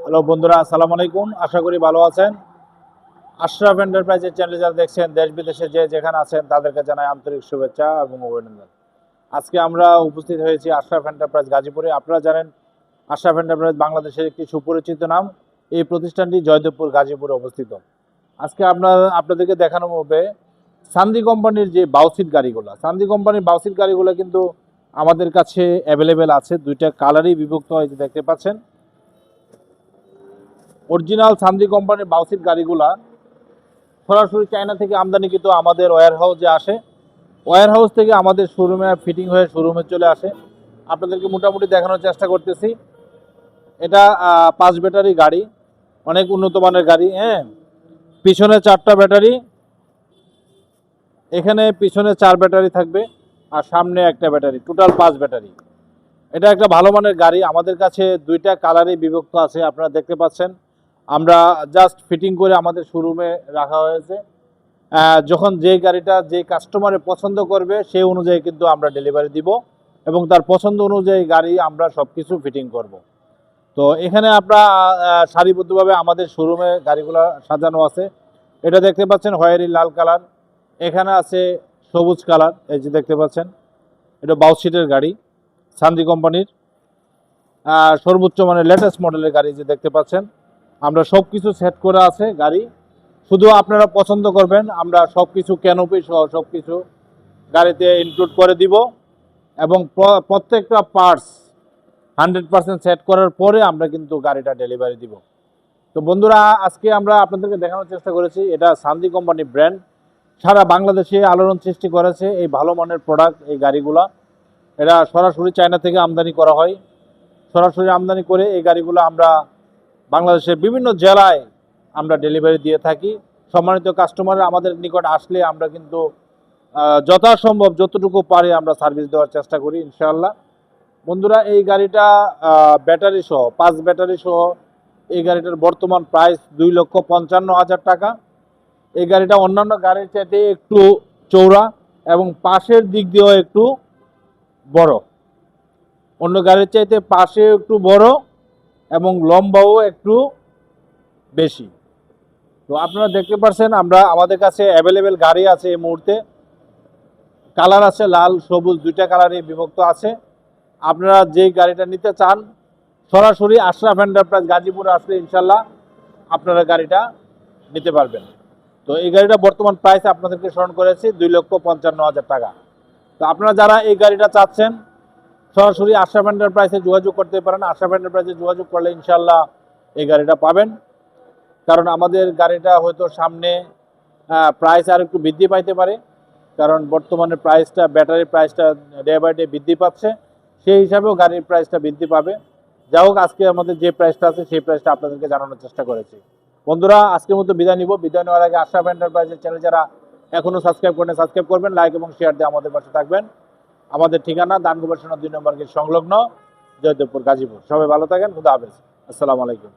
Hello বন্ধুরা, আসসালামু আলাইকুম। আশা করি ভালো আছেন। আশরাফ এন্টারপ্রাইজের চ্যানেল যারা দেখছেন, দেশ বিদেশে যে যেখানে আছেন তাদেরকে জানাই আন্তরিক শুভেচ্ছা এবং অভিনন্দন। আজকে আমরা উপস্থিত হয়েছি আশরাফ এন্টারপ্রাইজ গাজীপুরে। আপনারা জানেন আশরাফ এন্টারপ্রাইজ বাংলাদেশের একটি সুপরিচিত নাম। এই প্রতিষ্ঠানটি জয়দেবপুর গাজীপুরে অবস্থিত। আজকে আপনাদেরকে দেখানো হবে সান্দি কোম্পানির যে বাউসিট গাড়িগুলো। সান্দি কোম্পানির বাউসিট গাড়িগুলো কিন্তু আমাদের কাছে অ্যাভেলেবেল আছে। দুইটা কালারই বিভক্ত হয়েছে, দেখতে পাচ্ছেন। অরিজিনাল সান্দি কোম্পানির বাউসিট গাড়িগুলা সরাসরি চায়না থেকে আমদানিকৃত আমাদের ওয়্যার হাউসে আসে। ওয়্যার হাউস থেকে আমাদের শোরুমে ফিটিং হয়ে শোরুমে চলে আসে। আপনাদেরকে মোটামুটি দেখানোর চেষ্টা করতেছি। এটা 5 ব্যাটারি গাড়ি, অনেক উন্নত মানের গাড়ি। হ্যাঁ, পিছনে 4টা ব্যাটারি, এখানে পিছনে 4 ব্যাটারি থাকবে আর সামনে একটা ব্যাটারি, টোটাল 5 ব্যাটারি। এটা একটা ভালো মানের গাড়ি। আমাদের কাছে দুইটা কালারই বিভক্ত আছে, আপনারা দেখতে পাচ্ছেন। আমরা জাস্ট ফিটিং করে আমাদের শোরুমে রাখা হয়েছে। যখন যে গাড়িটা যে কাস্টমারে পছন্দ করবে সেই অনুযায়ী কিন্তু আমরা ডেলিভারি দিব এবং তার পছন্দ অনুযায়ী গাড়ি আমরা সব কিছু ফিটিং করব। তো এখানে আপনারা সারিবদ্ধভাবে আমাদের শোরুমে গাড়িগুলো সাজানো আছে। এটা দেখতে পাচ্ছেন খয়েরি লাল কালার, এখানে আছে সবুজ কালার, এই যে দেখতে পাচ্ছেন। এটা বাউসিটের গাড়ি, সান্দি কোম্পানির সর্বোচ্চ মানের লেটেস্ট মডেলের গাড়ি যে দেখতে পাচ্ছেন। আমরা সব কিছু সেট করা আছে গাড়ি, শুধু আপনারা পছন্দ করবেন। আমরা সব কিছু ক্যানোপি সহ সব কিছু গাড়িতে ইনক্লুড করে দিব এবং প্রত্যেকটা পার্টস 100% সেট করার পরে আমরা কিন্তু গাড়িটা ডেলিভারি দিব। তো বন্ধুরা, আজকে আমরা আপনাদেরকে দেখানোর চেষ্টা করেছি এটা সান্দি কোম্পানি ব্র্যান্ড সারা বাংলাদেশে আলোড়ন সৃষ্টি করেছে এই ভালো মানের প্রোডাক্ট। এই গাড়িগুলা এটা সরাসরি চায়না থেকে আমদানি করা হয়। সরাসরি আমদানি করে এই গাড়িগুলো আমরা বাংলাদেশের বিভিন্ন জেলায় আমরা ডেলিভারি দিয়ে থাকি। সম্মানিত কাস্টমার আমাদের নিকট আসলে আমরা কিন্তু যথাসম্ভব যতটুকু পারি আমরা সার্ভিস দেওয়ার চেষ্টা করি ইনশাআল্লাহ। বন্ধুরা, এই গাড়িটা ব্যাটারি সহ 5 ব্যাটারি সহ এই গাড়িটার বর্তমান প্রাইস 2,55,000 টাকা। এই গাড়িটা অন্যান্য গাড়ির চাইতে একটু চৌড়া এবং পাশের দিক দিয়েও একটু বড়। অন্য গাড়ির চাইতে পাশে একটু বড় এবং লম্বাও একটু বেশি। তো আপনারা দেখতে পাচ্ছেন আমাদের কাছে অ্যাভেলেবেল গাড়ি আছে এই মুহূর্তে। কালার আছে লাল সবুজ, দুইটা কালারই বিভক্ত আছে। আপনারা যেই গাড়িটা নিতে চান সরাসরি আশরাফ এন্টারপ্রাইজ গাজীপুরে আসলে ইনশাল্লাহ আপনারা গাড়িটা নিতে পারবেন। তো এই গাড়িটা বর্তমান প্রাইস আপনাদেরকে স্মরণ করেছি 2,55,000 টাকা। তো আপনারা যারা এই গাড়িটা চাচ্ছেন সরাসরি আশরাফ এন্টারপ্রাইজে যোগাযোগ করতে পারেন। আশরাফ এন্টারপ্রাইজে যোগাযোগ করলে ইনশাল্লাহ এই গাড়িটা পাবেন। কারণ আমাদের গাড়িটা হয়তো সামনে প্রাইস আর একটু বৃদ্ধি পাইতে পারে, কারণ বর্তমানে প্রাইসটা ব্যাটারির প্রাইসটা ডে বাই ডে বৃদ্ধি পাচ্ছে, সেই হিসাবেও গাড়ির প্রাইসটা বৃদ্ধি পাবে। যাই হোক, আজকে আমাদের যে প্রাইসটা আছে সেই প্রাইসটা আপনাদেরকে জানানোর চেষ্টা করেছি। বন্ধুরা, আজকের মতো বিদায় নিব। বিদায় নেওয়ার আগে আশরাফ এন্টারপ্রাইজের চ্যানেল যারা এখনও সাবস্ক্রাইব করেন সাবস্ক্রাইব করবেন, লাইক এবং শেয়ার দিয়ে আমাদের পাশে থাকবেন। আমাদের ঠিকানা দান গবেষণা 2 নম্বর গেট সংলগ্ন, জয়দেবপুর গাজীপুর। সবাই ভালো থাকেন, খুদা হাফেজ, আসসালামু আলাইকুম।